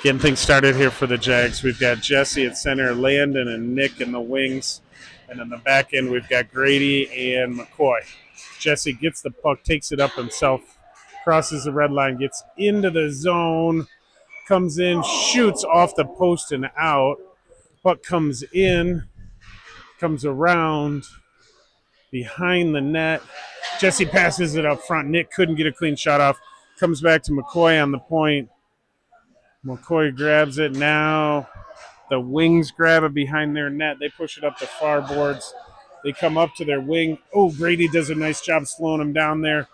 Getting things started here for the Jags. We've got Jesse at center, Landon and Nick in the wings. And in the back end, we've got Grady and McCoy. Jesse gets the puck, takes it up himself, crosses the red line, gets into the zone, comes in, shoots off the post and out. Puck comes in, comes around, behind the net. Jesse passes it up front. Nick couldn't get a clean shot off. Comes back to McCoy on the point. McCoy grabs it. Now the Wings grab it behind their net. They push it up the far boards. They come up to their wing. Oh, Grady does a nice job slowing them down there.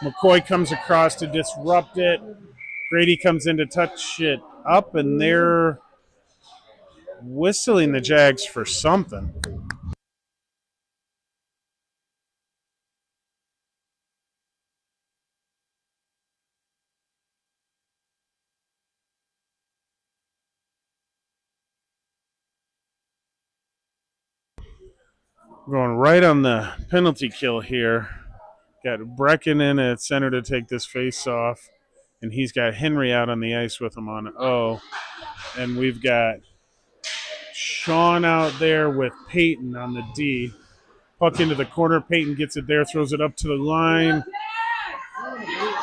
McCoy comes across to disrupt it. Grady comes in to touch it up, and they're whistling the Jags for something. Going right on the penalty kill here. Got Brecken in at center to take this face off, and he's got Henry out on the ice with him on O. And we've got Sean out there with Peyton on the D. Puck into the corner. Peyton gets it there, throws it up to the line.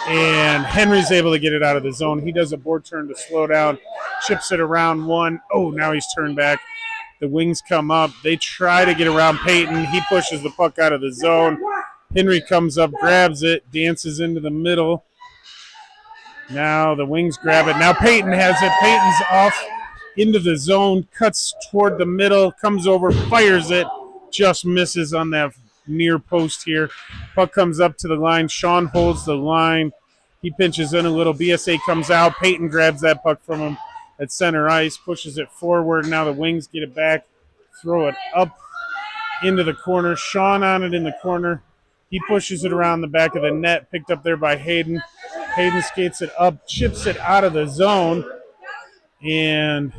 And Henry's able to get it out of the zone. He does a board turn to slow down, chips it around one. Oh, now he's turned back. The Wings come up. They try to get around Peyton. He pushes the puck out of the zone. Henry comes up, grabs it, dances into the middle. Now the Wings grab it. Now Peyton has it. Peyton's off into the zone, cuts toward the middle, comes over, fires it, just misses on that near post here. Puck comes up to the line. Sean holds the line. He pinches in a little. BSA comes out. Peyton grabs that puck from him at center ice, pushes it forward. Now the Wings get it back, throw it up into the corner. Sean on it in the corner. He pushes it around the back of the net, picked up there by Hayden. Hayden skates it up, chips it out of the zone, and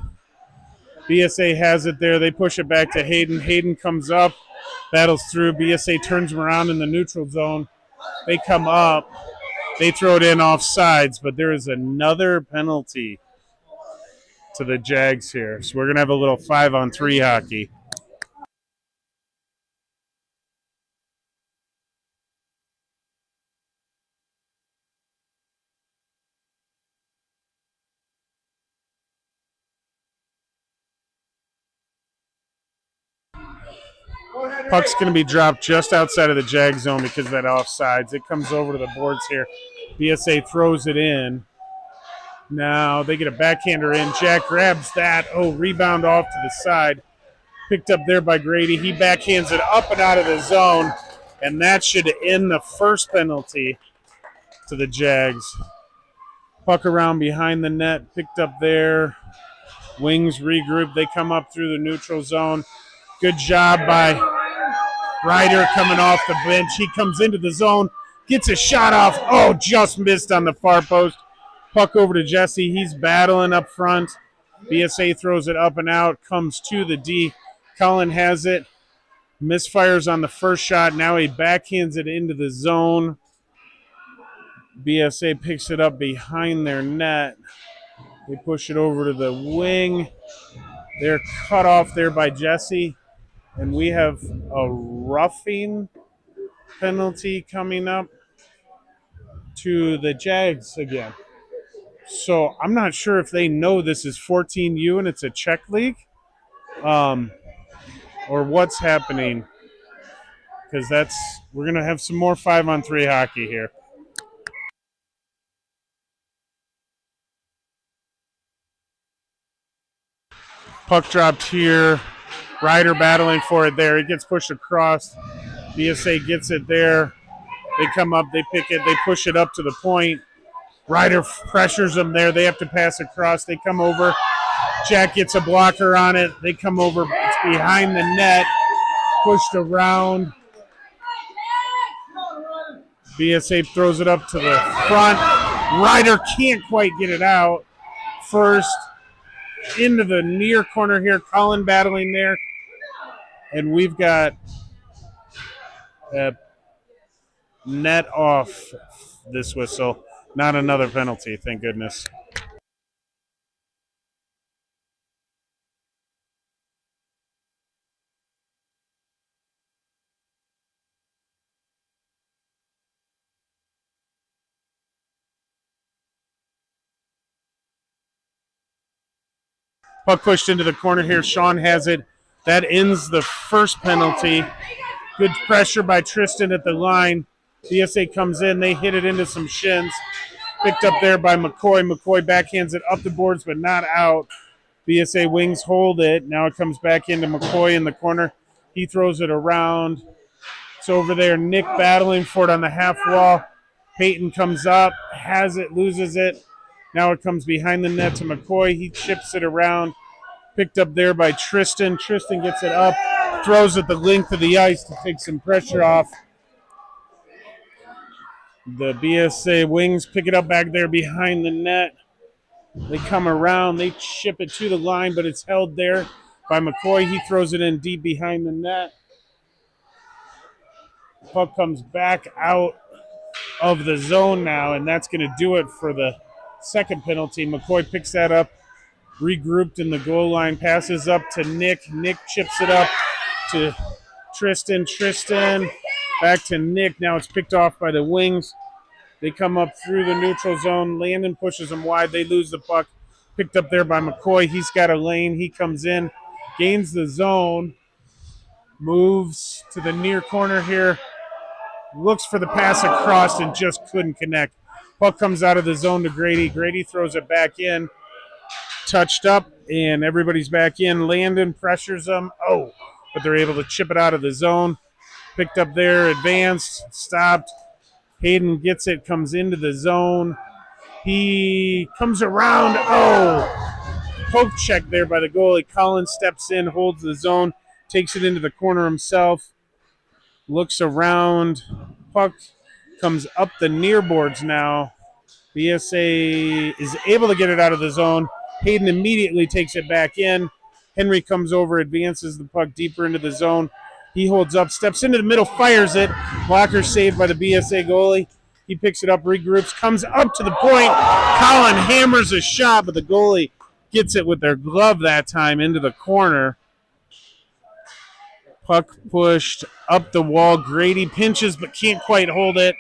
BSA has it there. They push it back to Hayden. Hayden comes up, battles through. BSA turns him around in the neutral zone. They come up. They throw it in off sides, but there is another penalty to the Jags here. So we're going to have a little 5-on-3 hockey. Puck's going to be dropped just outside of the Jag zone because of that offsides. It comes over to the boards here. BSA throws it in. Now they get a backhander in. Jack grabs that. Oh, rebound off to the side. Picked up there by Grady. He backhands it up and out of the zone, and that should end the first penalty to the Jags. Puck around behind the net. Picked up there. Wings regroup. They come up through the neutral zone. Good job by Ryder coming off the bench. He comes into the zone, gets a shot off. Oh, just missed on the far post. Puck over to Jesse. He's battling up front. BSA throws it up and out, comes to the D. Cullen has it. Misfires on the first shot. Now he backhands it into the zone. BSA picks it up behind their net. They push it over to the wing. They're cut off there by Jesse. And we have a roughing penalty coming up to the Jags again. So I'm not sure if they know this is 14U and it's a Czech league, or what's happening. Because we're going to have some more 5-on-3 hockey here. Puck dropped here. Ryder battling for it there. It gets pushed across. BSA gets it there. They come up, they pick it, they push it up to the point. Ryder pressures them there. They have to pass across. They come over. Jack gets a blocker on it. They come over. It's behind the net. Pushed around. BSA throws it up to the front. Ryder can't quite get it out. First into the near corner here. Cullen battling there. And we've got a net off this whistle. Not another penalty, thank goodness. Puck pushed into the corner here. Sean has it. That ends the first penalty. Good pressure by Tristan at the line. BSA comes in. They hit it into some shins. Picked up there by McCoy. McCoy backhands it up the boards, but not out. BSA Wings hold it. Now it comes back into McCoy in the corner. He throws it around. It's over there. Nick battling for it on the half wall. Peyton comes up, has it, loses it. Now it comes behind the net to McCoy. He chips it around. Picked up there by Tristan. Tristan gets it up, throws it the length of the ice to take some pressure off. The BSA Wings pick it up back there behind the net. They come around. They chip it to the line, but it's held there by McCoy. He throws it in deep behind the net. Puck comes back out of the zone now, and that's going to do it for the second penalty. McCoy picks that up, regrouped in the goal line, passes up to Nick. Nick chips it up to Tristan. Tristan back to Nick. Now it's picked off by the Wings. They come up through the neutral zone. Landon pushes them wide. They lose the puck. Picked up there by McCoy. He's got a lane. He comes in, gains the zone, moves to the near corner here, looks for the pass across and just couldn't connect. Puck comes out of the zone to Grady. Grady throws it back in. Touched up, and everybody's back in. Landon pressures them. Oh, but they're able to chip it out of the zone. Picked up there, advanced, stopped. Hayden gets it, comes into the zone. He comes around. Oh, poke check there by the goalie. Collins steps in, holds the zone, takes it into the corner himself. Looks around. Puck comes up the near boards now. BSA is able to get it out of the zone. Hayden immediately takes it back in. Henry comes over, advances the puck deeper into the zone. He holds up, steps into the middle, fires it. Blocker saved by the BSA goalie. He picks it up, regroups, comes up to the point. Colin hammers a shot, but the goalie gets it with their glove that time into the corner. Puck pushed up the wall. Grady pinches but can't quite hold it.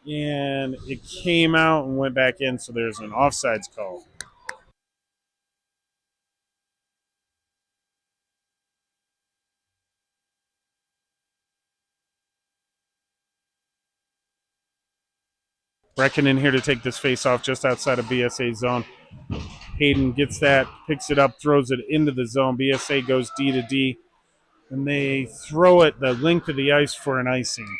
And it came out and went back in, so there's an offsides call. Brecken in here to take this face off just outside of BSA zone. Hayden gets that, picks it up, throws it into the zone. BSA goes D to D, and they throw it the length of the ice for an icing.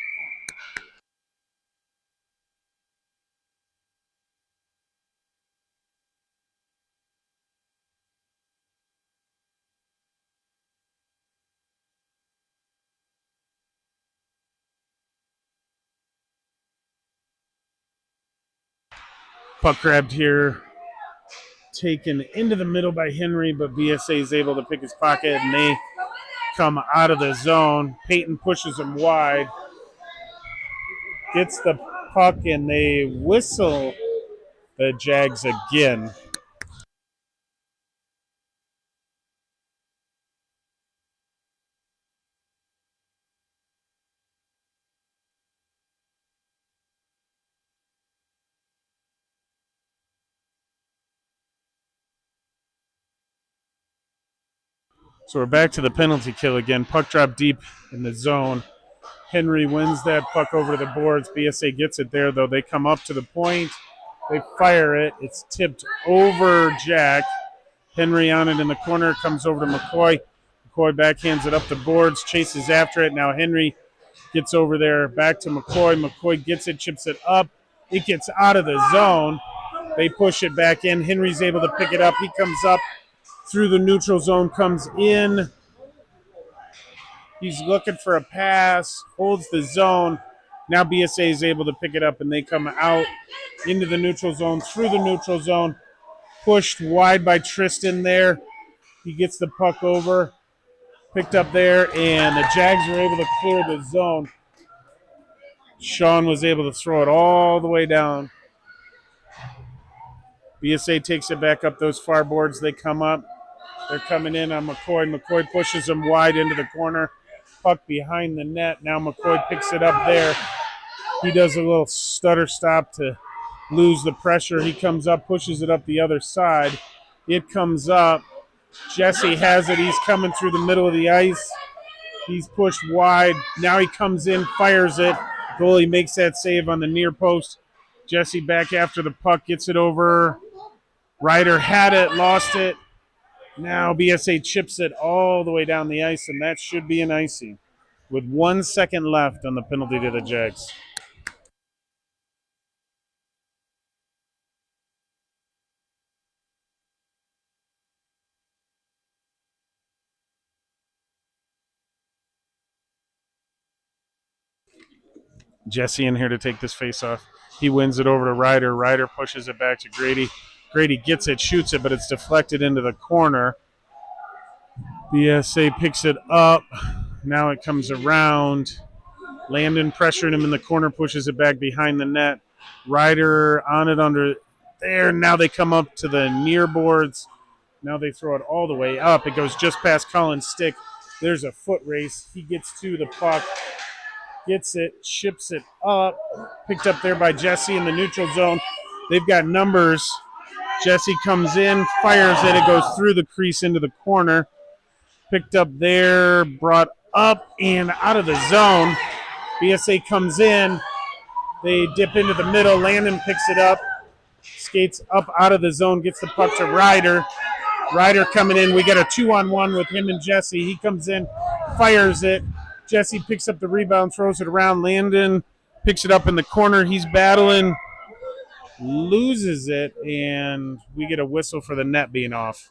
Puck grabbed here, taken into the middle by Henry, but BSA is able to pick his pocket, and they come out of the zone. Peyton pushes him wide, gets the puck, and they whistle the Jags again. So we're back to the penalty kill again. Puck drop deep in the zone. Henry wins that puck over to the boards. BSA gets it there, though. They come up to the point. They fire it. It's tipped over Jack. Henry on it in the corner. Comes over to McCoy. McCoy backhands it up the boards. Chases after it. Now Henry gets over there. Back to McCoy. McCoy gets it. Chips it up. It gets out of the zone. They push it back in. Henry's able to pick it up. He comes up through the neutral zone, comes in. He's looking for a pass, holds the zone. Now BSA is able to pick it up, and they come out into the neutral zone, through the neutral zone. Pushed wide by Tristan there. He gets the puck over, picked up there, and the Jags are able to clear the zone. Sean was able to throw it all the way down. BSA takes it back up those far boards. They come up. They're coming in on McCoy. McCoy pushes them wide into the corner. Puck behind the net. Now McCoy picks it up there. He does a little stutter stop to lose the pressure. He comes up, pushes it up the other side. It comes up. Jesse has it. He's coming through the middle of the ice. He's pushed wide. Now he comes in, fires it. Goalie makes that save on the near post. Jesse back after the puck, gets it over. Ryder had it, lost it. Now BSA chips it all the way down the ice, and that should be an icing with 1 second left on the penalty to the Jags. Jesse in here to take this face off. He wins it over to Ryder. Ryder pushes it back to Grady. Grady gets it, shoots it, but it's deflected into the corner. BSA picks it up. Now it comes around. Landon pressuring him in the corner, pushes it back behind the net. Ryder on it under there. Now they come up to the near boards. Now they throw it all the way up. It goes just past Cullen's stick. There's a foot race. He gets to the puck. Gets it, chips it up, picked up there by Jesse in the neutral zone. They've got numbers. Jesse comes in, fires it. It goes through the crease into the corner. Picked up there, brought up and out of the zone. BSA comes in. They dip into the middle. Landon picks it up, skates up out of the zone, gets the puck to Ryder. Ryder coming in. We got a 2-on-1 with him and Jesse. He comes in, fires it. Jesse picks up the rebound, throws it around. Landon picks it up in the corner. He's battling, loses it, and we get a whistle for the net being off.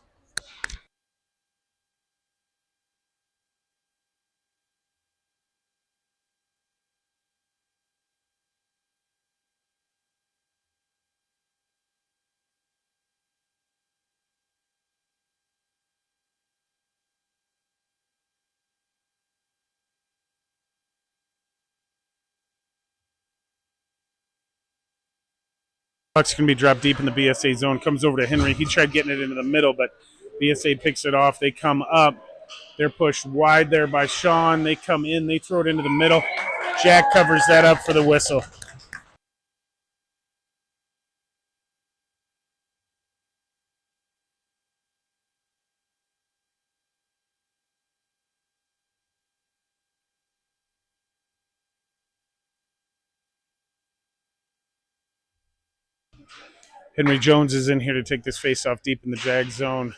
Puck's going to be dropped deep in the BSA zone. Comes over to Henry. He tried getting it into the middle, but BSA picks it off. They come up. They're pushed wide there by Sean. They come in. They throw it into the middle. Jack covers that up for the whistle. Henry Jones is in here to take this face-off deep in the Jag zone.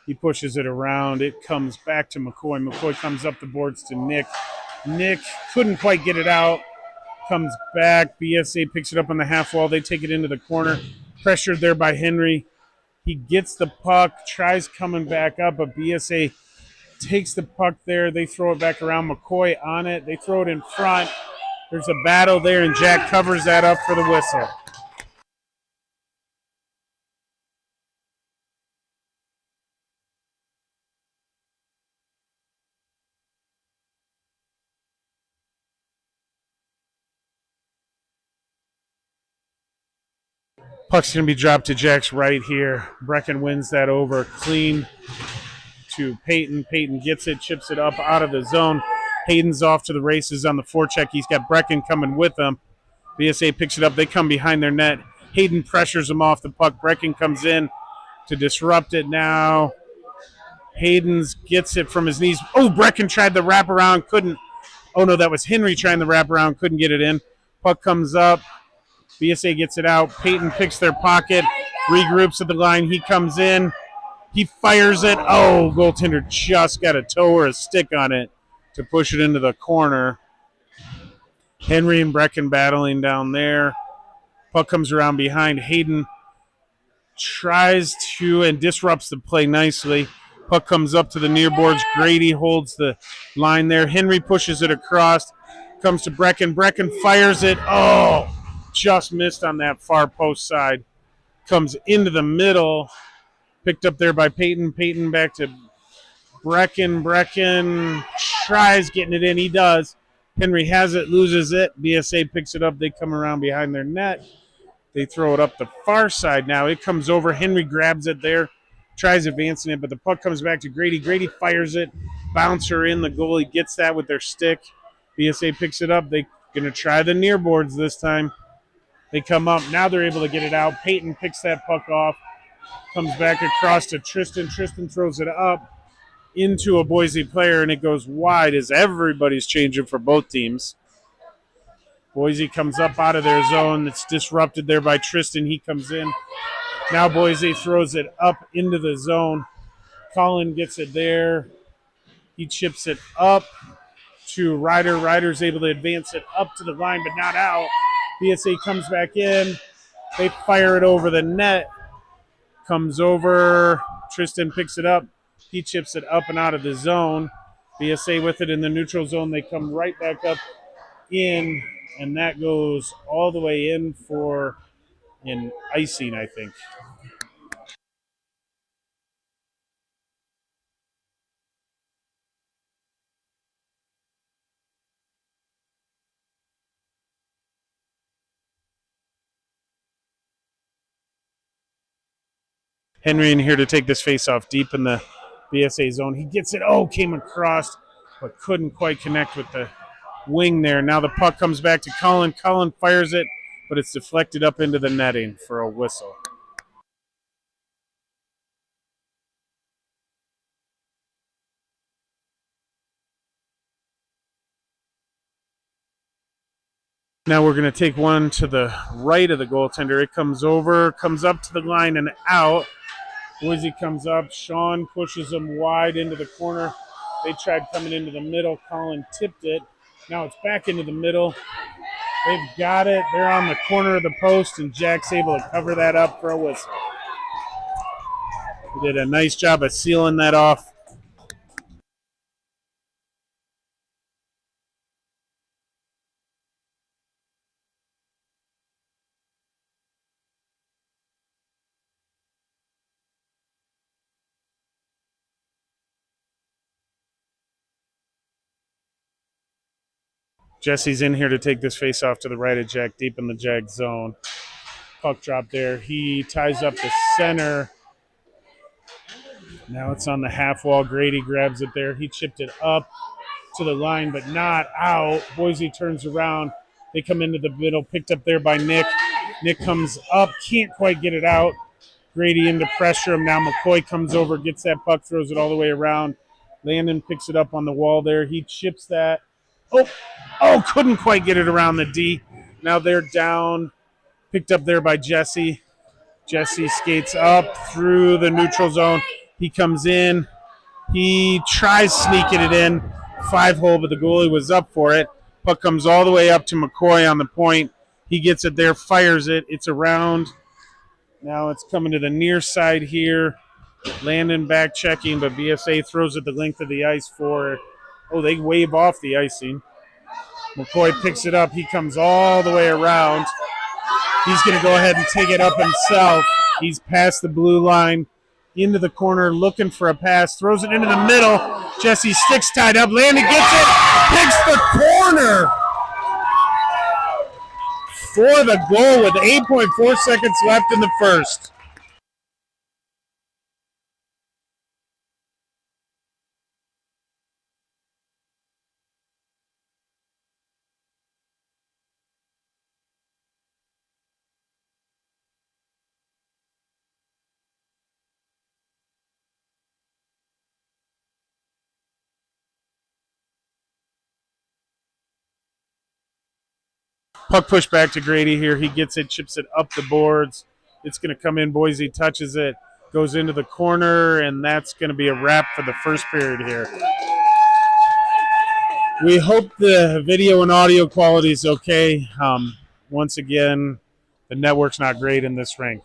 He pushes it around. It comes back to McCoy. McCoy comes up the boards to Nick. Nick couldn't quite get it out. Comes back. BSA picks it up on the half wall. They take it into the corner. Pressured there by Henry. He gets the puck, tries coming back up, but BSA takes the puck there. They throw it back around. McCoy on it. They throw it in front. There's a battle there, and Jack covers that up for the whistle. Puck's going to be dropped to Jack's right here. Brecken wins that over. Clean to Peyton. Peyton gets it, chips it up out of the zone. Hayden's off to the races on the forecheck. He's got Brecken coming with him. BSA picks it up. They come behind their net. Hayden pressures him off the puck. Brecken comes in to disrupt it now. Hayden's gets it from his knees. Oh, Brecken tried the wraparound. Couldn't. Oh, no, that was Henry trying the wraparound. Couldn't get it in. Puck comes up. BSA gets it out. Peyton picks their pocket, regroups at the line. He comes in. He fires it. Oh, goaltender just got a toe or a stick on it to push it into the corner. Henry and Brecken battling down there. Puck comes around behind. Hayden tries to and disrupts the play nicely. Puck comes up to the near boards. Grady holds the line there. Henry pushes it across. Comes to Brecken. Brecken fires it. Oh, just missed on that far post side. Comes into the middle. Picked up there by Peyton. Peyton back to Brecken. Brecken tries getting it in. He does. Henry has it, loses it. BSA picks it up. They come around behind their net. They throw it up the far side now. It comes over. Henry grabs it there. Tries advancing it, but the puck comes back to Grady. Grady fires it. Bouncer in. The goalie gets that with their stick. BSA picks it up. They're going to try the near boards this time. They come up. Now they're able to get it out. Peyton picks that puck off. Comes back across to Tristan. Tristan throws it up into a Boise player, and it goes wide as everybody's changing for both teams. Boise comes up out of their zone. It's disrupted there by Tristan. He comes in. Now Boise throws it up into the zone. Colin gets it there. He chips it up to Ryder. Ryder's able to advance it up to the line, but not out. BSA comes back in. They fire it over the net. Comes over. Tristan picks it up. He chips it up and out of the zone. BSA with it in the neutral zone. They come right back up in, and that goes all the way in for an icing, I think. Henry in here to take this face off deep in the BSA zone. He gets it. Oh, came across, but couldn't quite connect with the wing there. Now the puck comes back to Colin. Colin fires it, but it's deflected up into the netting for a whistle. Now we're going to take one to the right of the goaltender. It comes over, comes up to the line and out. Boise comes up. Sean pushes them wide into the corner. They tried coming into the middle. Colin tipped it. Now it's back into the middle. They've got it. They're on the corner of the post, and Jack's able to cover that up for a whistle. He did a nice job of sealing that off. Jesse's in here to take this face off to the right of Jack, deep in the Jag zone. Puck drop there. He ties up the center. Now it's on the half wall. Grady grabs it there. He chipped it up to the line, but not out. Boise turns around. They come into the middle, picked up there by Nick. Nick comes up, can't quite get it out. Grady in to pressure him. Now McCoy comes over, gets that puck, throws it all the way around. Landon picks it up on the wall there. He chips that. Oh, couldn't quite get it around the D. Now they're down. Picked up there by Jesse. Jesse skates up through the neutral zone. He comes in. He tries sneaking it in. 5-hole, but the goalie was up for it. Puck comes all the way up to McCoy on the point. He gets it there, fires it. It's around. Now it's coming to the near side here. Landon back checking, but BSA throws it the length of the ice for it. Oh, they wave off the icing. McCoy picks it up. He comes all the way around. He's going to go ahead and take it up himself. He's past the blue line, into the corner, looking for a pass. Throws it into the middle. Jesse sticks tied up. Landon gets it. Picks the corner for the goal with 8.4 seconds left in the first. Puck push back to Grady here. He gets it, chips it up the boards. It's going to come in. Boise touches it, goes into the corner, and that's going to be a wrap for the first period here. We hope the video and audio quality is okay. Once again, the network's not great in this rink.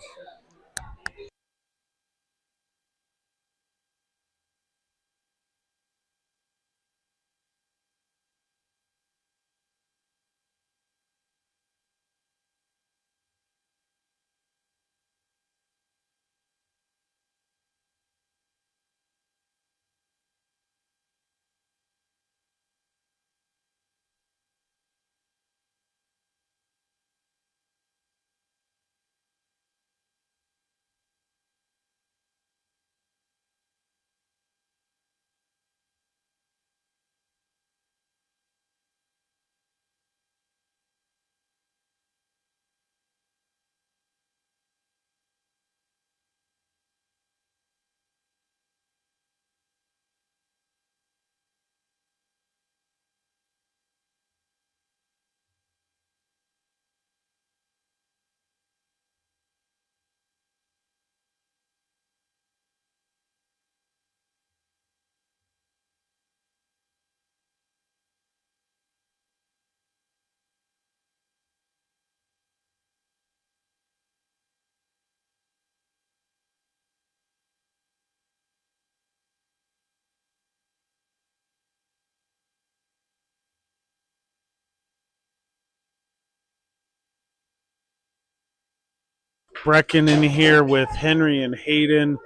Brecken in here with Henry and Hayden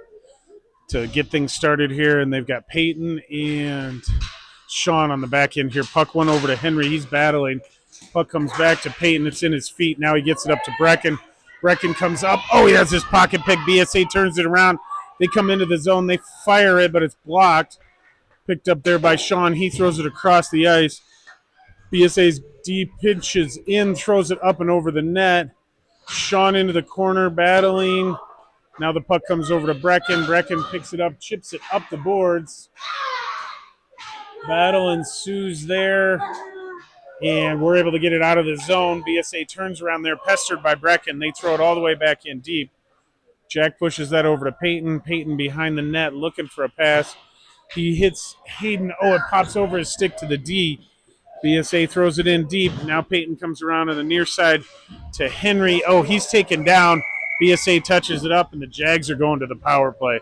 to get things started here, and they've got Peyton and Sean on the back end here. Puck went over to Henry. He's battling. Puck comes back to Peyton. It's in his feet. Now he gets it up to Brecken. Brecken comes up. Oh, he has his pocket pick. BSA turns it around. They come into the zone. They fire it, but it's blocked. Picked up there by Sean. He throws it across the ice. BSA's D pitches in, throws it up and over the net. Sean into the corner, battling. Now the puck comes over to Brecken. Brecken picks it up, chips it up the boards. Battle ensues there, and we're able to get it out of the zone. BSA turns around there, pestered by Brecken. They throw it all the way back in deep. Jack pushes that over to Peyton. Peyton behind the net looking for a pass. He hits Hayden. Oh, it pops over his stick to the D. BSA throws it in deep. Now Peyton comes around on the near side to Henry. Oh, he's taken down. BSA touches it up, and the Jags are going to the power play.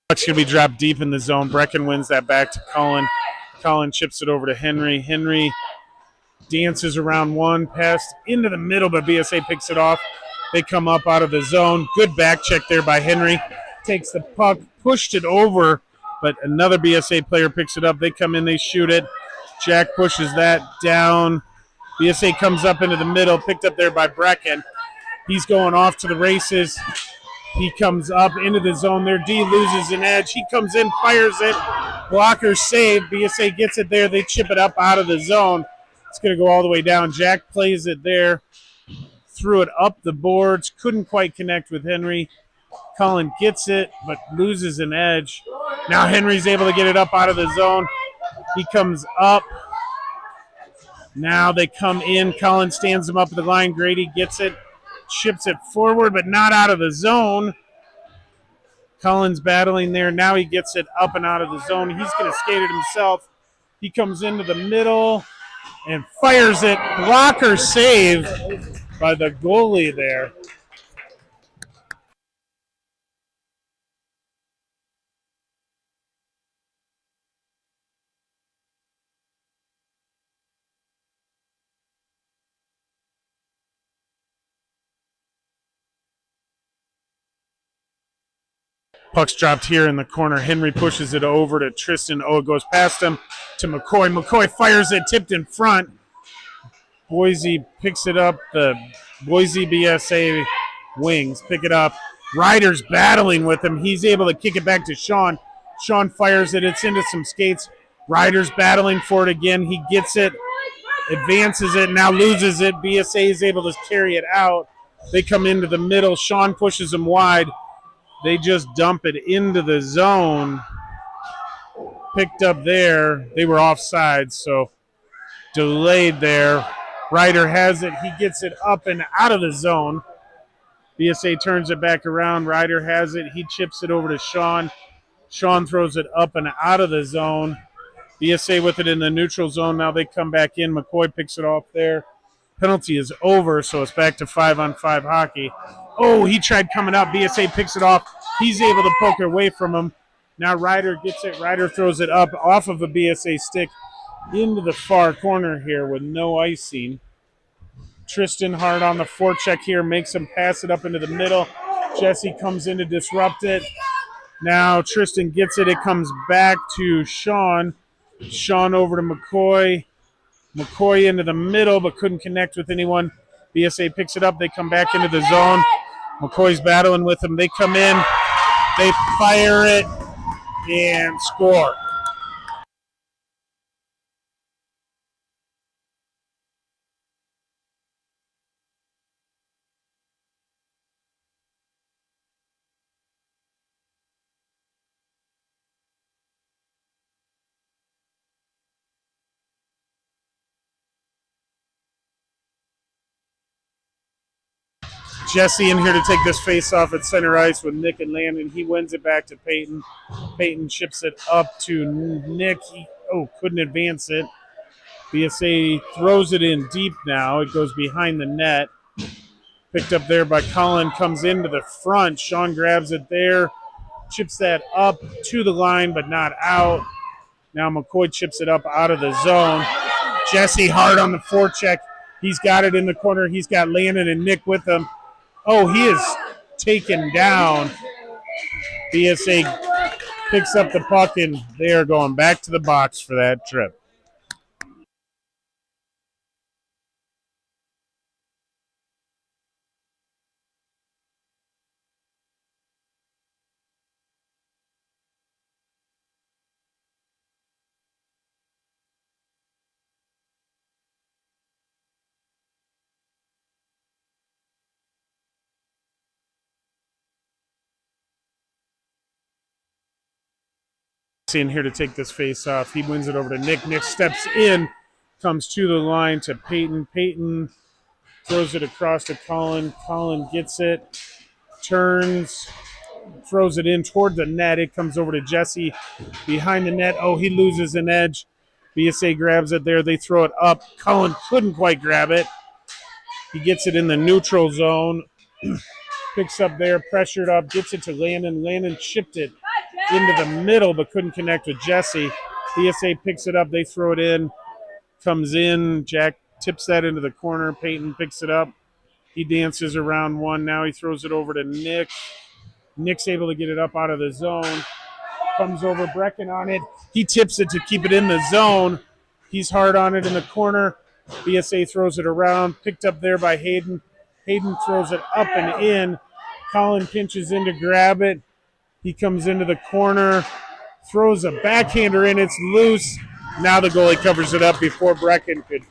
Puck's going to be dropped deep in the zone. Brecken wins that back to Cullen. Cullen chips it over to Henry. Henry dances around one, pass into the middle, but BSA picks it off. They come up out of the zone. Good back check there by Henry. Takes the puck, pushed it over, but another BSA player picks it up. They come in, they shoot it. Jack pushes that down. BSA comes up into the middle, picked up there by Brecken. He's going off to the races. He comes up into the zone. Their D loses an edge. He comes in, fires it. Blocker save. BSA gets it there. They chip it up out of the zone. It's going to go all the way down. Jack plays it there. Threw it up the boards. Couldn't quite connect with Henry. Cullen gets it, but loses an edge. Now Henry's able to get it up out of the zone. He comes up. Now they come in. Cullen stands him up at the line. Grady gets it. Chips it forward, but not out of the zone. Cullen's battling there. Now he gets it up and out of the zone. He's going to skate it himself. He comes into the middle and fires it. Blocker save by the goalie there. Puck's dropped here in the corner. Henry pushes it over to Tristan. Oh, it goes past him to McCoy. McCoy fires it, tipped in front. Boise picks it up. The Boise BSA Wings pick it up. Ryder's battling with him. He's able to kick it back to Sean. Sean fires it. It's into some skates. Ryder's battling for it again. He gets it, advances it, now loses it. BSA is able to carry it out. They come into the middle. Sean pushes them wide. They just dump it into the zone. Picked up there. They were offside, so delayed there. Ryder has it. He gets it up and out of the zone. BSA turns it back around. Ryder has it. He chips it over to Sean. Sean throws it up and out of the zone. BSA with it in the neutral zone. Now they come back in. McCoy picks it off there. Penalty is over, so it's back to 5-on-5 hockey. Oh, he tried coming up. BSA picks it off. He's able to poke it away from him. Now Ryder gets it. Ryder throws it up off of a BSA stick into the far corner here with no icing. Tristan hard on the forecheck here, makes him pass it up into the middle. Jesse comes in to disrupt it. Now Tristan gets it. It comes back to Sean. Sean over to McCoy. McCoy into the middle, but couldn't connect with anyone. BSA picks it up. They come back into the zone. McCoy's battling with them. They come in. They fire it and score. Jesse in here to take this face off at center ice with Nick and Landon. He wins it back to Peyton. Peyton chips it up to Nick. He couldn't advance it. BSA throws it in deep now. It goes behind the net. Picked up there by Colin. Comes into the front. Sean grabs it there. Chips that up to the line, but not out. Now McCoy chips it up out of the zone. Jesse hard on the forecheck. He's got it in the corner. He's got Landon and Nick with him. Oh, he is taken down. BSA picks up the puck, and they are going back to the box for that trip. In here to take this face off. He wins it over to Nick. Nick steps in, comes to the line to Peyton. Peyton throws it across to Colin. Colin gets it, turns, throws it in toward the net. It comes over to Jesse behind the net. Oh, he loses an edge. BSA grabs it there. They throw it up. Colin couldn't quite grab it. He gets it in the neutral zone. Picks up there, pressured up, gets it to Landon. Landon chipped it into the middle but couldn't connect with Jesse. BSA picks it up. They throw it in. Comes in. Jack tips that into the corner. Peyton picks it up. He dances around one. Now he throws it over to Nick. Nick's able to get it up out of the zone. Comes over. Brecken on it. He tips it to keep it in the zone. He's hard on it in the corner. BSA throws it around. Picked up there by Hayden. Hayden throws it up and in. Colin pinches in to grab it. He comes into the corner, throws a backhander in. It's loose. Now the goalie covers it up before Brecken could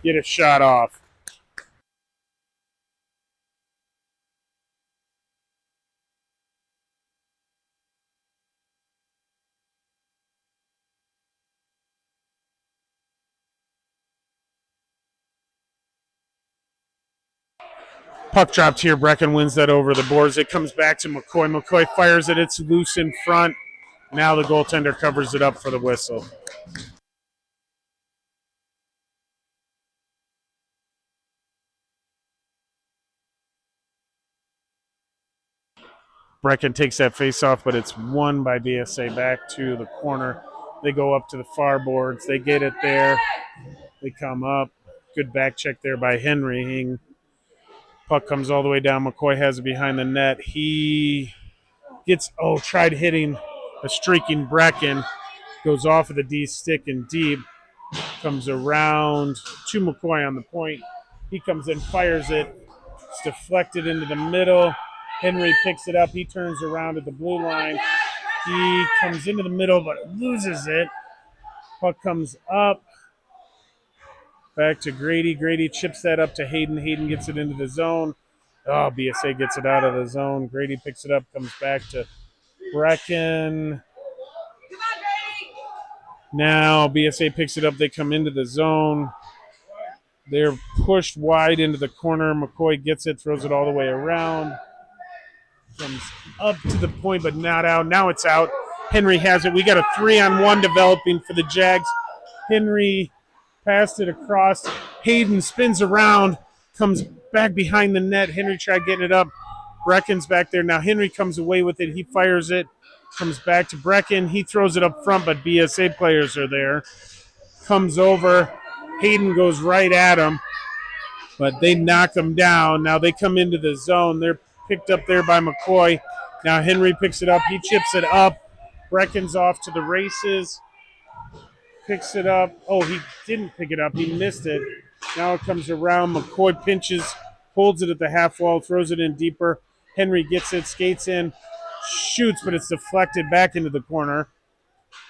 get a shot off. Puck dropped here. Brecken wins that over the boards. It comes back to McCoy. McCoy fires it. It's loose in front. Now the goaltender covers it up for the whistle. Brecken takes that face off, but it's won by BSA back to the corner. They go up to the far boards. They get it there. They come up. Good back check there by Henry. Puck comes all the way down. McCoy has it behind the net. He gets, tried hitting a streaking Brecken. Goes off of the D stick and deep. Comes around to McCoy on the point. He comes in, fires it. It's deflected into the middle. Henry picks it up. He turns around at the blue line. He comes into the middle but loses it. Puck comes up. Back to Grady. Grady chips that up to Hayden. Hayden gets it into the zone. Oh, BSA gets it out of the zone. Grady picks it up, comes back to Brecken. Now BSA picks it up. They come into the zone. They're pushed wide into the corner. McCoy gets it, throws it all the way around. Comes up to the point, but not out. Now it's out. Henry has it. We got a 3-on-1 developing for the Jags. Henry passed it across. Hayden spins around, comes back behind the net. Henry tried getting it up. Brecken's back there. Now Henry comes away with it. He fires it. Comes back to Brecken. He throws it up front, but BSA players are there. Comes over. Hayden goes right at him, but they knock him down. Now they come into the zone. They're picked up there by McCoy. Now Henry picks it up. He chips it up. Brecken's off to the races. Picks it up. Oh, he didn't pick it up. He missed it. Now it comes around. McCoy pinches, holds it at the half wall, throws it in deeper. Henry gets it, skates in, shoots, but it's deflected back into the corner.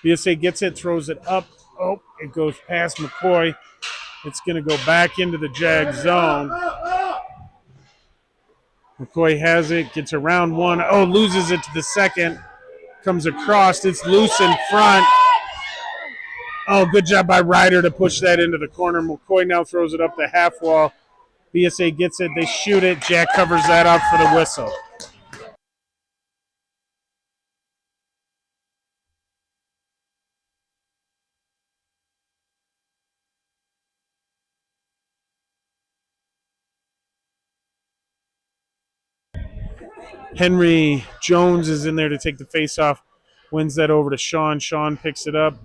BSA gets it, throws it up. Oh, it goes past McCoy. It's going to go back into the Jag zone. McCoy has it, gets around one. Oh, loses it to the second. Comes across. It's loose in front. Oh, good job by Ryder to push that into the corner. McCoy now throws it up the half wall. BSA gets it. They shoot it. Jack covers that up for the whistle. Henry Jones is in there to take the face-off. Wins that over to Sean. Sean picks it up.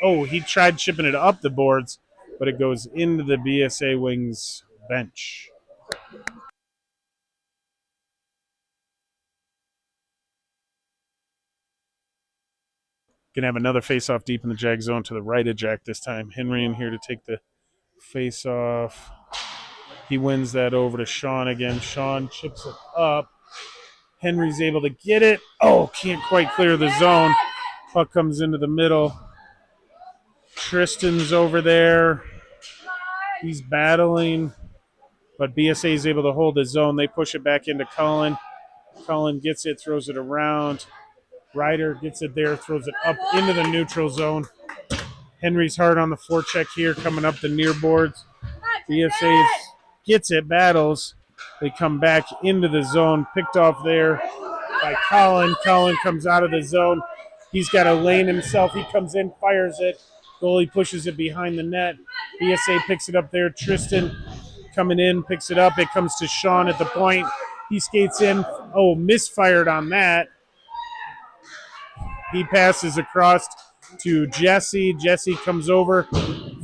Oh, he tried chipping it up the boards, but it goes into the BSA Wings bench. Gonna have another face-off deep in the Jag zone to the right of Jack this time. Henry in here to take the face-off. He wins that over to Sean again. Sean chips it up. Henry's able to get it. Oh, can't quite clear the zone. Puck comes into the middle. Tristan's over there. He's battling, but BSA is able to hold the zone. They push it back into Cullen. Cullen gets it, throws it around. Ryder gets it there, throws it up into the neutral zone. Henry's hard on the forecheck here, coming up the near boards. BSA gets it, battles. They come back into the zone, picked off there by Colin. Colin comes out of the zone. He's got a lane himself. He comes in, fires it. Goalie pushes it behind the net. BSA picks it up there. Tristan coming in, picks it up. It comes to Sean at the point. He skates in. Oh, misfired on that. He passes across to Jesse. Jesse comes over,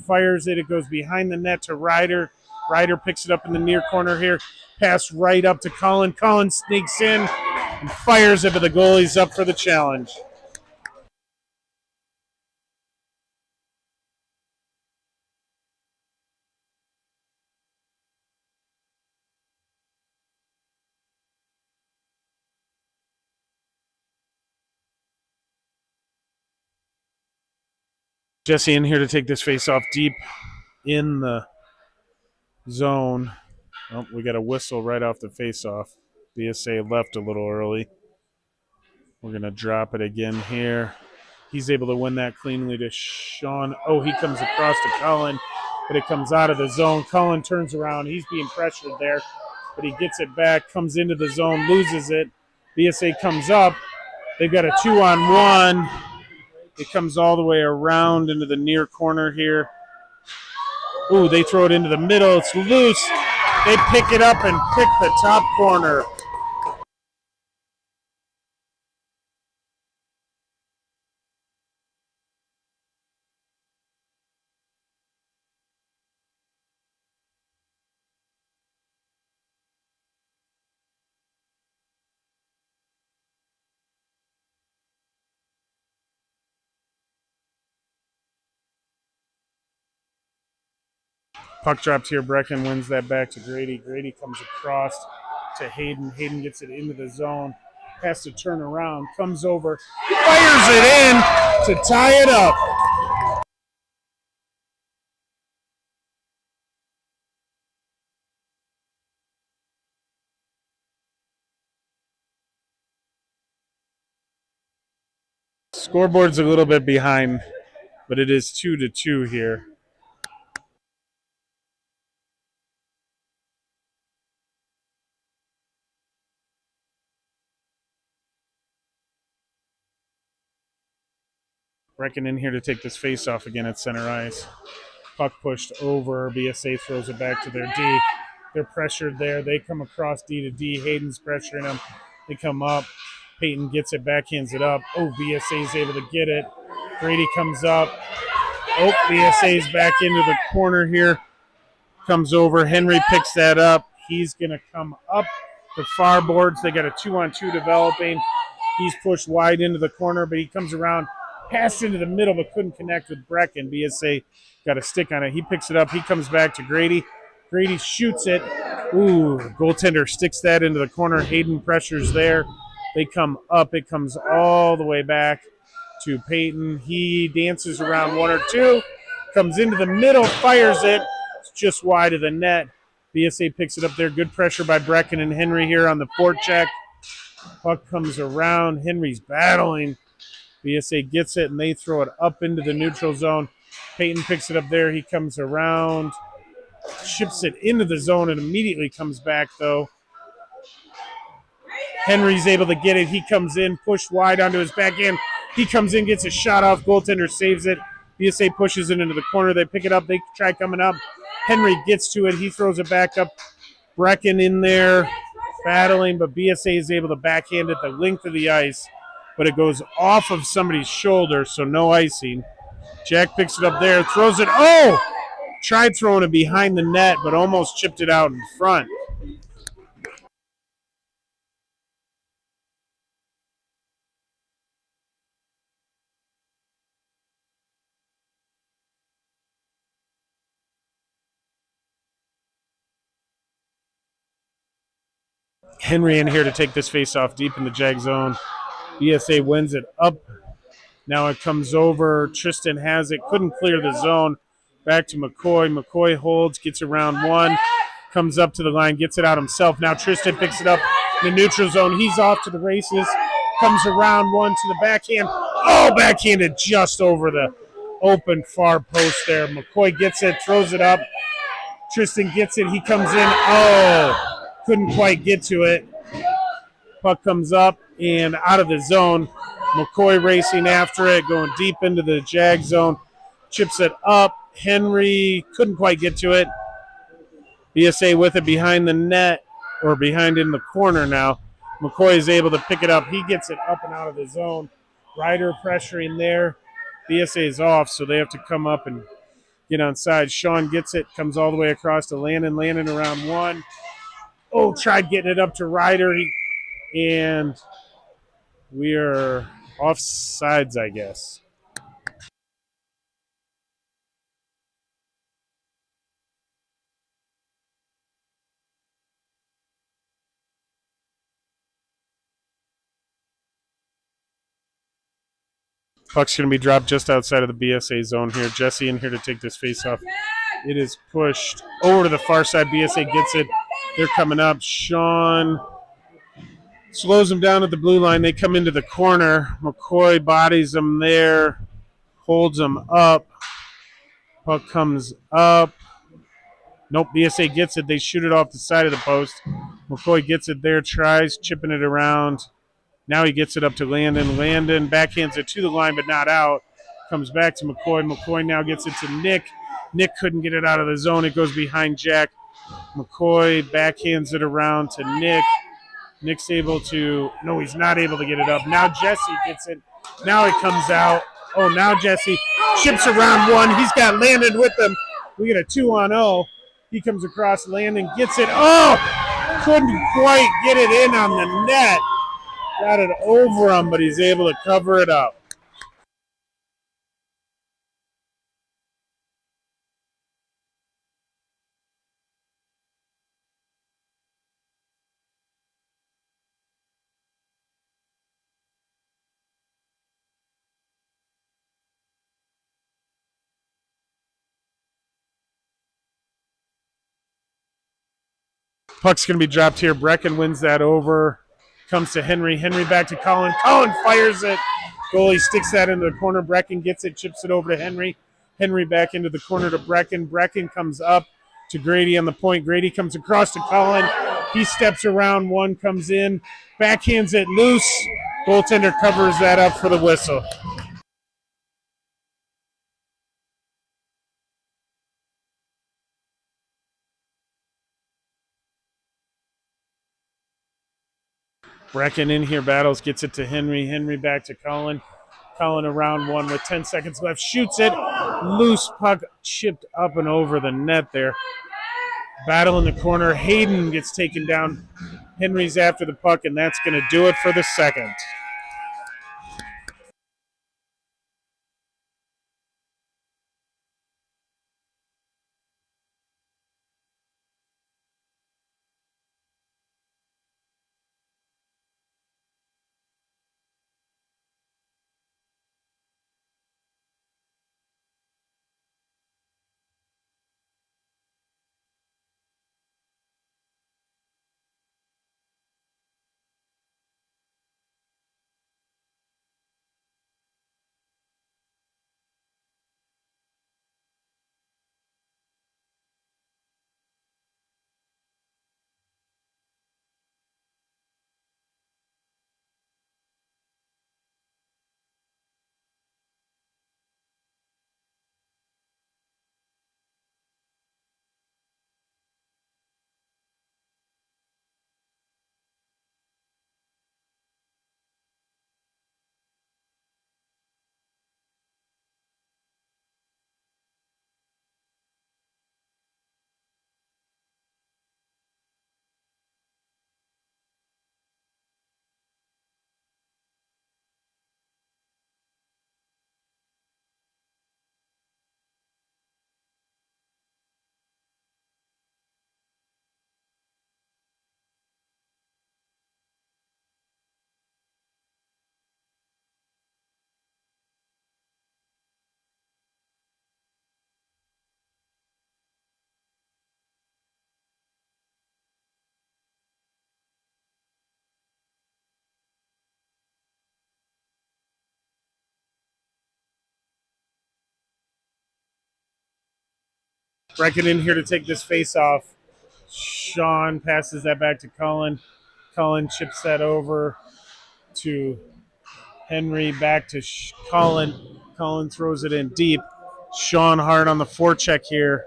fires it. It goes behind the net to Ryder. Ryder picks it up in the near corner here. Pass right up to Colin. Colin sneaks in and fires it, but the goalie's up for the challenge. Jesse in here to take this face off deep in the zone. Oh, we got a whistle right off the face off. BSA left a little early. We're going to drop it again here. He's able to win that cleanly to Sean. Oh, he comes across to Colin, but it comes out of the zone. Colin turns around. He's being pressured there, but he gets it back, comes into the zone, loses it. BSA comes up. They've got a 2-on-1. It comes all the way around into the near corner here. Ooh, they throw it into the middle. It's loose. They pick it up and pick the top corner. Puck dropped here. Brecken wins that back to Grady. Grady comes across to Hayden. Hayden gets it into the zone. Has to turn around. Comes over. Fires it in to tie it up. Scoreboard's a little bit behind, but it is 2-2 here. Brecken in here to take this face off again at center ice. Puck pushed over. BSA throws it back to their D. They're pressured there. They come across D to D. Hayden's pressuring them. They come up. Peyton gets it, backhands it up. Oh, BSA is able to get it. Grady comes up. Oh, BSA is back into the corner here. Comes over. Henry picks that up. He's going to come up the far boards. They got a 2-on-2 developing. He's pushed wide into the corner, but he comes around. Passed into the middle, but couldn't connect with Brecken. BSA got a stick on it. He picks it up. He comes back to Grady. Grady shoots it. Ooh, goaltender sticks that into the corner. Hayden pressures there. They come up. It comes all the way back to Peyton. He dances around one or two. Comes into the middle, fires it. It's just wide of the net. BSA picks it up there. Good pressure by Brecken and Henry here on the forecheck. Puck comes around. Henry's battling. BSA gets it, and they throw it up into the neutral zone. Peyton picks it up there. He comes around. Ships it into the zone and immediately comes back, though. Henry's able to get it. He comes in, pushed wide onto his backhand. He comes in, gets a shot off. Goaltender saves it. BSA pushes it into the corner. They pick it up. They try coming up. Henry gets to it. He throws it back up. Brecken in there battling, but BSA is able to backhand it the length of the ice, but it goes off of somebody's shoulder, so no icing. Jack picks it up there, throws it. Oh! Tried throwing it behind the net, but almost chipped it out in front. Henry in here to take this face off deep in the Jag zone. BSA wins it up. Now it comes over. Tristan has it. Couldn't clear the zone. Back to McCoy. McCoy holds, gets around one. Comes up to the line, gets it out himself. Now Tristan picks it up in the neutral zone. He's off to the races. Comes around one to the backhand. Oh, backhanded just over the open far post there. McCoy gets it, throws it up. Tristan gets it. He comes in. Oh, couldn't quite get to it. Puck comes up and out of the zone. McCoy racing after it, going deep into the Jag zone. Chips it up. Henry couldn't quite get to it. BSA with it behind the net, or behind in the corner now. McCoy is able to pick it up. He gets it up and out of the zone. Ryder pressuring there. BSA is off, so they have to come up and get on side. Sean gets it, comes all the way across to Landon. Landon around one. Oh, tried getting it up to Ryder, and we are off sides, I guess. Puck's going to be dropped just outside of the BSA zone here. Jesse in here to take this face off. It is pushed over to the far side. BSA gets it. They're coming up. Sean slows them down at the blue line. They come into the corner. McCoy bodies them there, holds them up. Puck comes up. Nope, BSA gets it. They shoot it off the side of the post. McCoy gets it there, tries chipping it around. Now he gets it up to Landon. Landon backhands it to the line, but not out. Comes back to McCoy. McCoy now gets it to Nick. Nick couldn't get it out of the zone. It goes behind Jack. McCoy backhands it around to Nick. Nick's able to, no, he's not able to get it up. Now Jesse gets it. Now it comes out. Oh, now Jesse chips around one. He's got Landon with him. We get a 2-on-0. He comes across. Landon gets it. Oh, couldn't quite get it in on the net. Got it over him, but he's able to cover it up. Puck's going to be dropped here. Brecken wins that over. Comes to Henry. Henry back to Colin. Colin fires it. Goalie sticks that into the corner. Brecken gets it, chips it over to Henry. Henry back into the corner to Brecken. Brecken comes up to Grady on the point. Grady comes across to Colin. He steps around one, comes in, backhands it loose. Goaltender covers that up for the whistle. Brecken in here, battles, gets it to Henry. Henry back to Colin. Colin around one with 10 seconds left. Shoots it. Loose puck chipped up and over the net there. Battle in the corner. Hayden gets taken down. Henry's after the puck, and that's going to do it for the second. Brecken in here to take this face off. Sean passes that back to Cullen. Cullen chips that over to Henry, back to Cullen. Cullen throws it in deep. Sean hard on the forecheck here.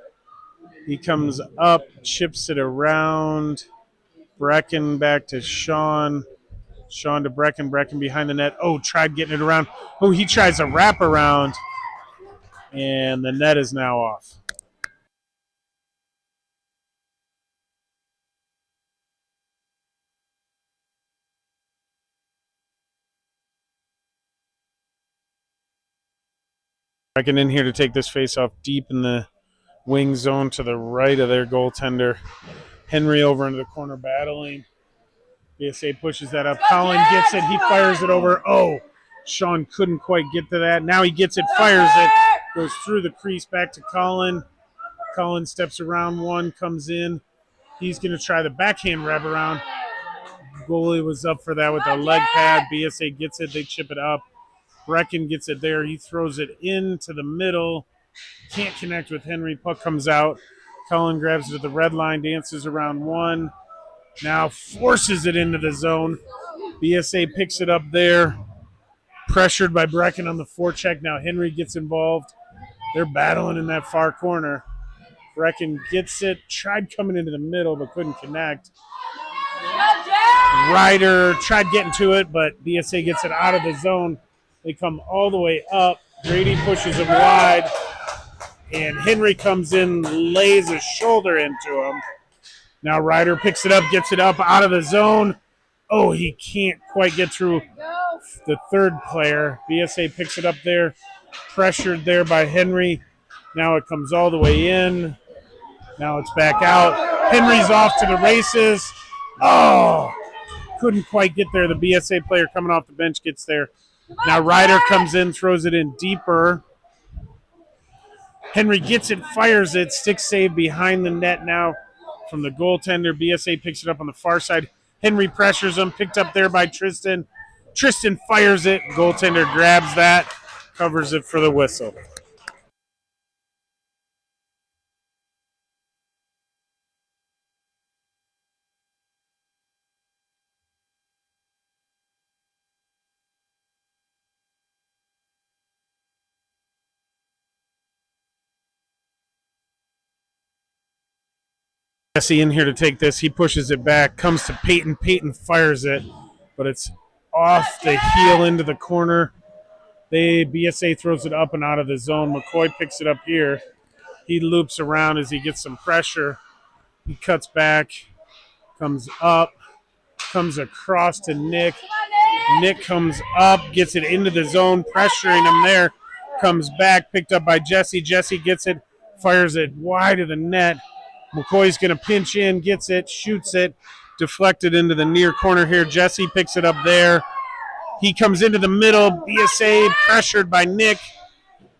He comes up, chips it around. Brecken back to Sean. Sean to Brecken. Brecken behind the net. Oh, tried getting it around. Oh, he tries a wrap around. And the net is now off. Brecken in here to take this face off deep in the wing zone to the right of their goaltender. Henry over into the corner battling. BSA pushes that up. Colin gets it. He fires it over. Oh, Sean couldn't quite get to that. Now he gets it, fires it. Goes through the crease back to Colin. Colin steps around one, comes in. He's going to try the backhand wrap around. Goalie was up for that with the leg pad. BSA gets it. They chip it up. Brecken gets it there. He throws it into the middle. Can't connect with Henry. Puck comes out. Colin grabs it at the red line, dances around one. Now forces it into the zone. BSA picks it up there. Pressured by Brecken on the forecheck. Now Henry gets involved. They're battling in that far corner. Brecken gets it. Tried coming into the middle, but couldn't connect. Ryder tried getting to it, but BSA gets it out of the zone. They come all the way up. Grady pushes him wide. And Henry comes in, lays a shoulder into him. Now Ryder picks it up, gets it up out of the zone. Oh, he can't quite get through the third player. BSA picks it up there, pressured there by Henry. Now it comes all the way in. Now it's back out. Henry's off to the races. Oh, couldn't quite get there. The BSA player coming off the bench gets there. Now Ryder comes in, throws it in deeper. Henry gets it, fires it. Stick save behind the net now from the goaltender. BSA picks it up on the far side. Henry pressures him, picked up there by Tristan. Tristan fires it. Goaltender grabs that, covers it for the whistle. Jesse in here to take this. He pushes it back, comes to Peyton. Peyton fires it, but it's off the heel into the corner. BSA throws it up and out of the zone. McCoy picks it up here. He loops around as he gets some pressure. He cuts back, comes up, comes across to Nick. Nick comes up, gets it into the zone, pressuring him there. Comes back, picked up by Jesse. Jesse gets it, fires it wide of the net. McCoy's going to pinch in, gets it, shoots it, deflected into the near corner here. Jesse picks it up there. He comes into the middle. BSA pressured by Nick.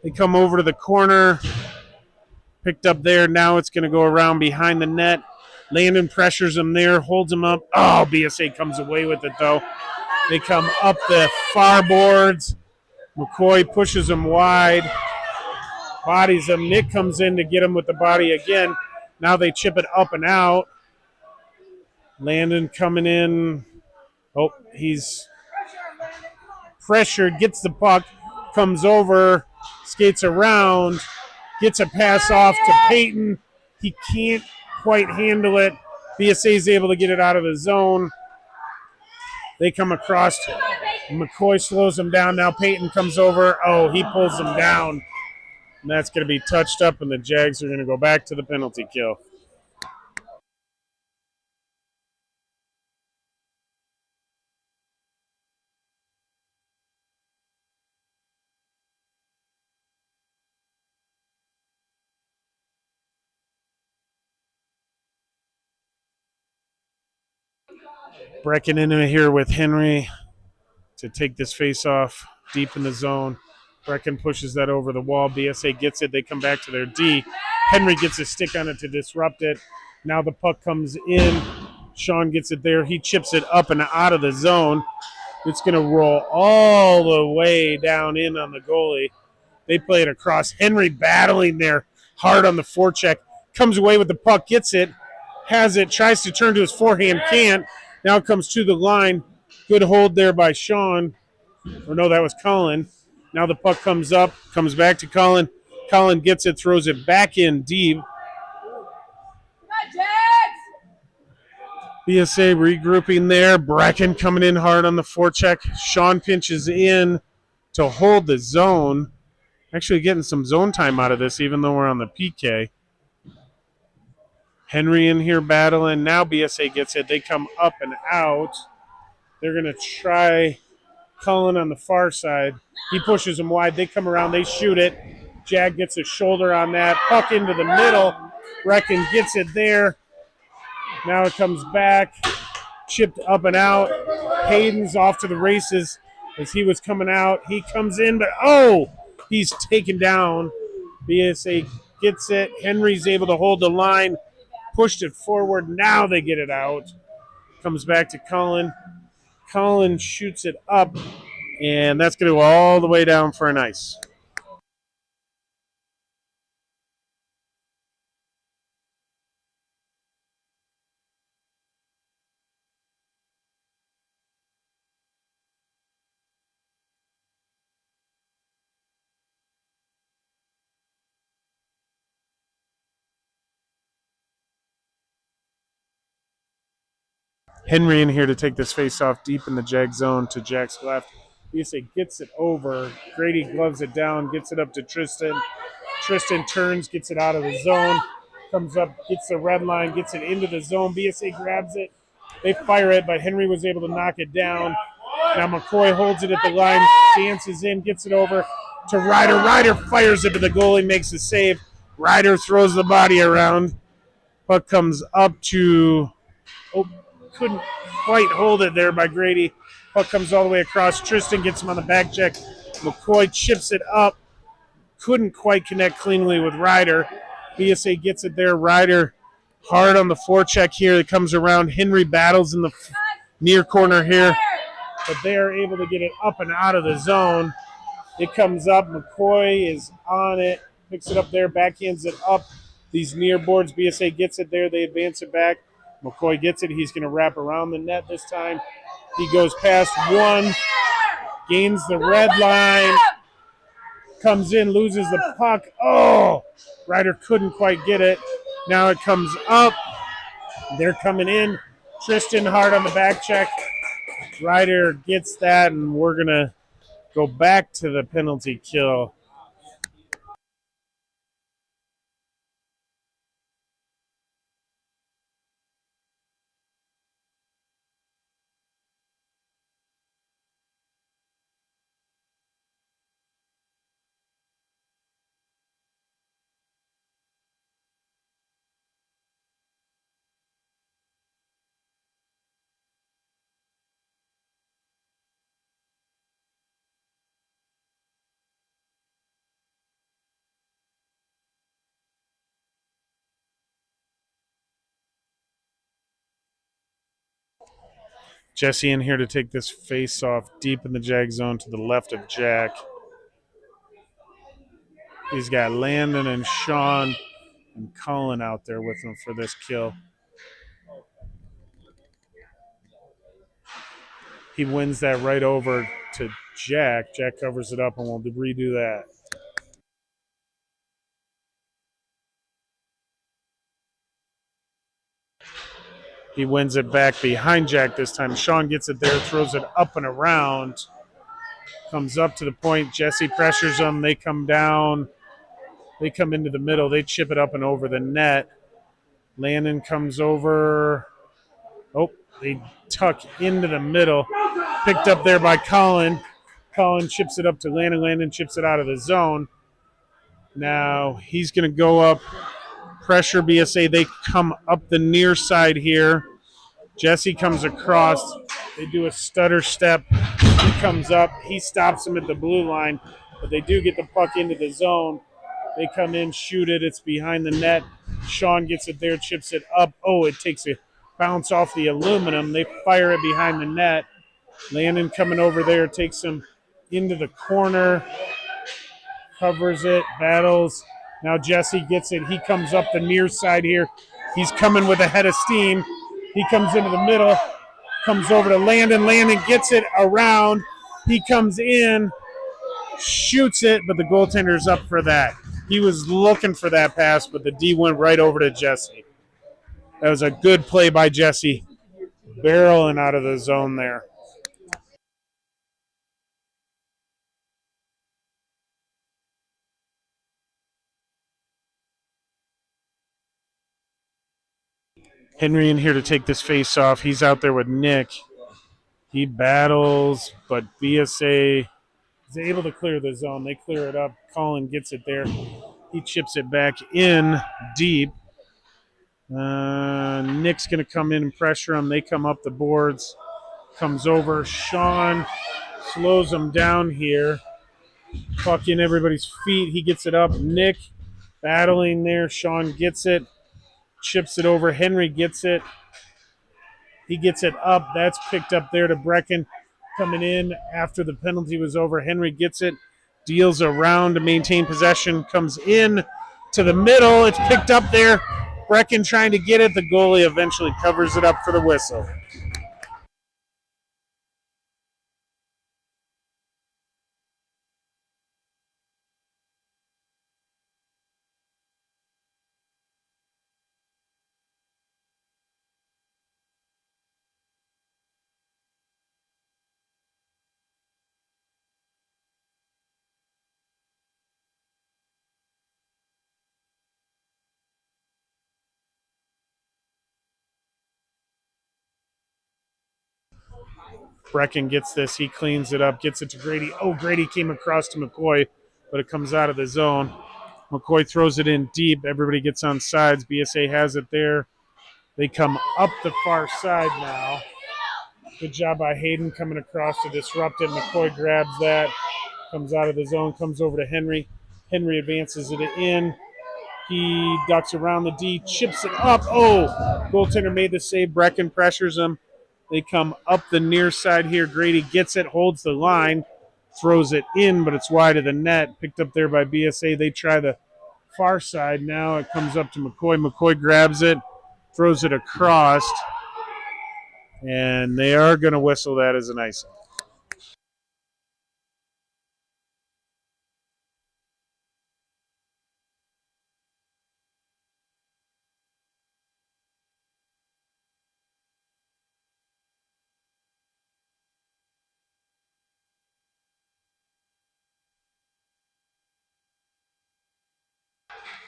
They come over to the corner. Picked up there. Now it's going to go around behind the net. Landon pressures him there, holds him up. Oh, BSA comes away with it, though. They come up the far boards. McCoy pushes him wide. Bodies him. Nick comes in to get him with the body again. Now they chip it up and out. Landon coming in. Oh, he's pressured, gets the puck, comes over, skates around, gets a pass off to Peyton. He can't quite handle it. BSA is able to get it out of the zone. They come across. McCoy slows him down. Now Peyton comes over. Oh, he pulls him down. And that's going to be touched up, and the Jags are going to go back to the penalty kill. Brecken in here with Henry to take this face off deep in the zone. Brecken pushes that over the wall. BSA gets it. They come back to their D. Henry gets a stick on it to disrupt it. Now the puck comes in. Sean gets it there. He chips it up and out of the zone. It's going to roll all the way down in on the goalie. They play it across. Henry battling there hard on the forecheck. comes away with the puck, gets it, has it, tries to turn to his forehand, can't. Now it comes to the line. Good hold there by Sean. Or no, that was Colin. Now the puck comes up, comes back to Colin. Colin gets it, throws it back in deep. BSA regrouping there. Brecken coming in hard on the forecheck. Sean pinches in to hold the zone. Actually getting some zone time out of this, even though we're on the PK. Henry in here battling. Now BSA gets it. They come up and out. They're going to try Cullen on the far side. He pushes them wide. They come around. They shoot it. Jag gets a shoulder on that. Puck into the middle. Brecken gets it there. Now it comes back. Chipped up and out. Hayden's off to the races as he was coming out. He comes in, but he's taken down. BSA gets it. Henry's able to hold the line. Pushed it forward. Now they get it out. Comes back to Cullen. Cullen shoots it up, and that's going to go all the way down for an ice. Henry in here to take this face off deep in the Jag zone to Jack's left. BSA gets it over. Grady gloves it down, gets it up to Tristan. Tristan turns, gets it out of the zone. Comes up, gets the red line, gets it into the zone. BSA grabs it. They fire it, but Henry was able to knock it down. Now McCoy holds it at the line, dances in, gets it over to Ryder. Ryder fires it to the goalie, makes the save. Ryder throws the body around. Puck comes up to... couldn't quite hold it there by Grady. Puck comes all the way across. Tristan gets him on the back check. McCoy chips it up. Couldn't quite connect cleanly with Ryder. BSA gets it there. Ryder hard on the forecheck here. It comes around. Henry battles in the near corner here, but they are able to get it up and out of the zone. It comes up. McCoy is on it. Picks it up there. Backhands it up. These near boards. BSA gets it there. They advance it back. McCoy gets it. He's going to wrap around the net this time. He goes past one, gains the red line, comes in, loses the puck. Ryder couldn't quite get it. Now it comes up. They're coming in. Tristan hard on the back check. Ryder gets that, and we're going to go back to the penalty kill. Jesse in here to take this face off deep in the Jag zone to the left of Jack. He's got Landon and Sean and Colin out there with him for this kill. He wins that right over to Jack. Jack covers it up, and we'll redo that. He wins it back behind Jack this time. Sean gets it there, throws it up and around. Comes up to the point. Jesse pressures them. They come down. They come into the middle. They chip it up and over the net. Landon comes over. They tuck into the middle. Picked up there by Colin. Colin chips it up to Landon. Landon chips it out of the zone. Now he's going to go up. Pressure BSA. They come up the near side here. Jesse comes across. They do a stutter step. He comes up. He stops him at the blue line, but they do get the puck into the zone. They come in, shoot it. It's behind the net. Sean gets it there, chips it up. It takes a bounce off the aluminum. They fire it behind the net. Landon coming over there, takes him into the corner, covers it, battles. Now Jesse gets it. He comes up the near side here. He's coming with a head of steam. He comes into the middle, comes over to Landon. Landon gets it around. He comes in, shoots it, but the goaltender's up for that. He was looking for that pass, but the D went right over to Jesse. That was a good play by Jesse, barreling out of the zone there. Henry in here to take this face off. He's out there with Nick. He battles, but BSA is able to clear the zone. They clear it up. Colin gets it there. He chips it back in deep. Nick's going to come in and pressure him. They come up the boards. Comes over. Sean slows him down here. Puck in everybody's feet. He gets it up. Nick battling there. Sean gets it. Chips it over. Henry gets it. He gets it up. That's picked up there to Brecken. Coming in after the penalty was over. Henry gets it. Deals around to maintain possession. Comes in to the middle. It's picked up there. Brecken trying to get it. The goalie eventually covers it up for the whistle. Brecken gets this. He cleans it up, gets it to Grady. Oh, Grady came across to McCoy, but it comes out of the zone. McCoy throws it in deep. Everybody gets on sides. BSA has it there. They come up the far side now. Good job by Hayden coming across to disrupt it. McCoy grabs that, comes out of the zone, comes over to Henry. Henry advances it in. He ducks around the D, chips it up. Oh, goaltender made the save. Brecken pressures him. They come up the near side here. Grady gets it, holds the line, throws it in, but it's wide of the net. Picked up there by BSA. They try the far side now. It comes up to McCoy. McCoy grabs it, throws it across, and they are going to whistle that as an icing.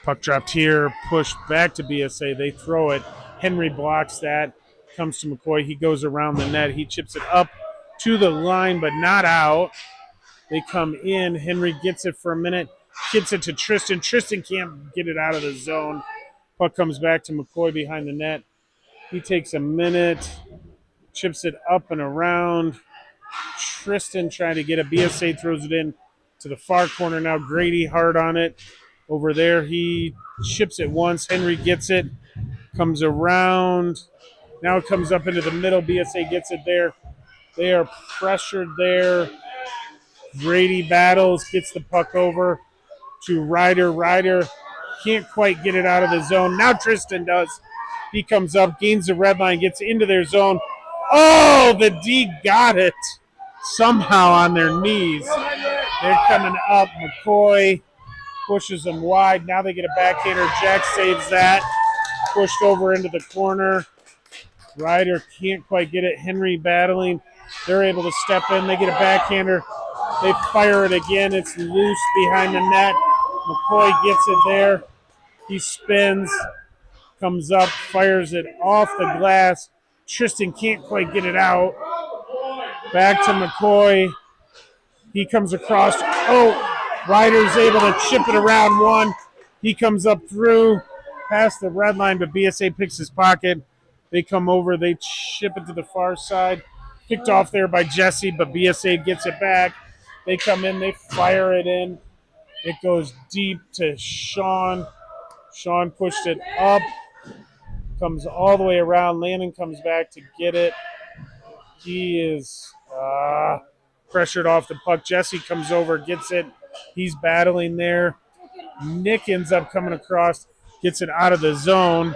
Puck dropped here, pushed back to BSA. They throw it. Henry blocks that. Comes to McCoy. He goes around the net. He chips it up to the line, but not out. They come in. Henry gets it for a minute. Gets it to Tristan. Tristan can't get it out of the zone. Puck comes back to McCoy behind the net. He takes a minute. Chips it up and around. Tristan trying to get it. BSA throws it in to the far corner now. Grady hard on it. Over there, he chips it once. Henry gets it. Comes around. Now it comes up into the middle. BSA gets it there. They are pressured there. Grady battles, gets the puck over to Ryder. Ryder can't quite get it out of the zone. Now Tristan does. He comes up, gains the red line, gets into their zone. Oh, the D got it somehow on their knees. They're coming up. McCoy pushes them wide. Now they get a backhander. Jack saves that. Pushed over into the corner. Ryder can't quite get it. Henry battling. They're able to step in. They get a backhander. They fire it again. It's loose behind the net. McCoy gets it there. He spins, comes up, fires it off the glass. Tristan can't quite get it out. Back to McCoy. He comes across. Oh, Ryder's able to chip it around one. He comes up through, past the red line, but BSA picks his pocket. They come over. They chip it to the far side. Picked off there by Jesse, but BSA gets it back. They come in. They fire it in. It goes deep to Sean. Sean pushed it up. Comes all the way around. Landon comes back to get it. He is pressured off the puck. Jesse comes over, gets it. He's battling there. Nick ends up coming across, gets it out of the zone.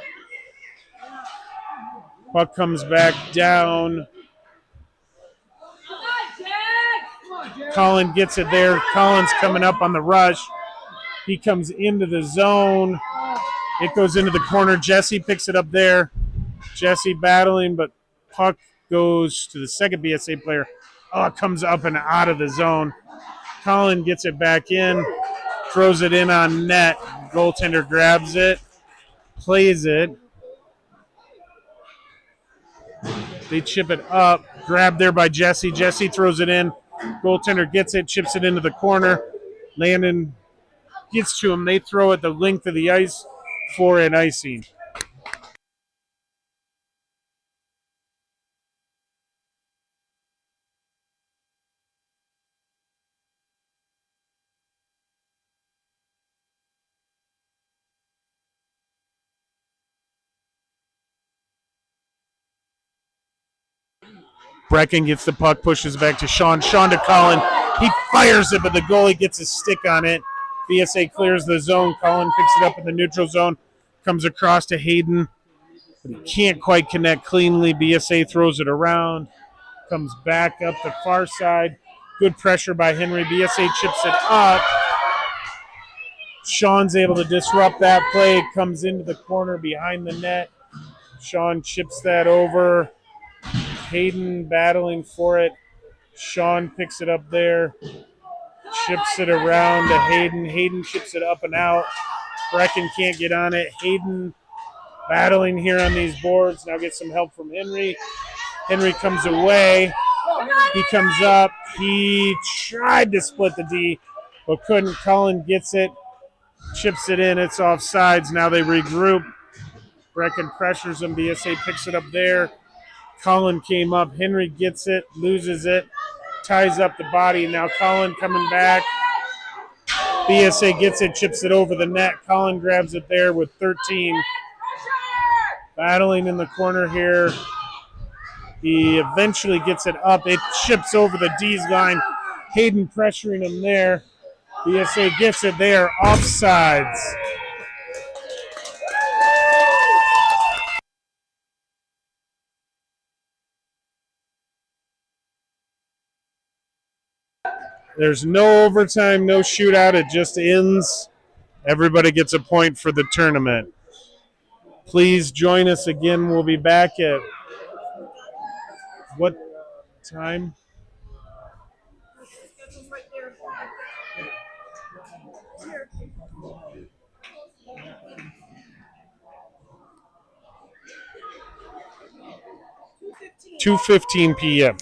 Puck comes back down. Colin gets it there. Colin's coming up on the rush. He comes into the zone. It goes into the corner. Jesse picks it up there. Jesse battling, but puck goes to the second BSA player. Oh, it comes up and out of the zone. Colin gets it back in, throws it in on net. Goaltender grabs it, plays it. They chip it up. Grabbed there by Jesse. Jesse throws it in. Goaltender gets it, chips it into the corner. Landon gets to him. They throw it the length of the ice for an icing. Brecken gets the puck, pushes back to Sean. Sean to Colin. He fires it, but the goalie gets his stick on it. BSA clears the zone. Colin picks it up in the neutral zone. Comes across to Hayden. But he can't quite connect cleanly. BSA throws it around. Comes back up the far side. Good pressure by Henry. BSA chips it up. Sean's able to disrupt that play. Comes into the corner behind the net. Sean chips that over. Hayden battling for it. Sean picks it up there. Chips it around to Hayden. Hayden chips it up and out. Brecken can't get on it. Hayden battling here on these boards. Now gets some help from Henry. Henry comes away. He comes up. He tried to split the D, but couldn't. Colin gets it. Chips it in. It's offsides. Now they regroup. Brecken pressures him. BSA picks it up there. Colin came up. Henry gets it, loses it, ties up the body. Now Colin coming back. BSA gets it, chips it over the net. Colin grabs it there with 13. Battling in the corner here. He eventually gets it up. It chips over the D's line. Hayden pressuring him there. BSA gets it there. Offsides. There's no overtime, no shootout. It just ends. Everybody gets a point for the tournament. Please join us again. We'll be back at what time? 2:15 p.m.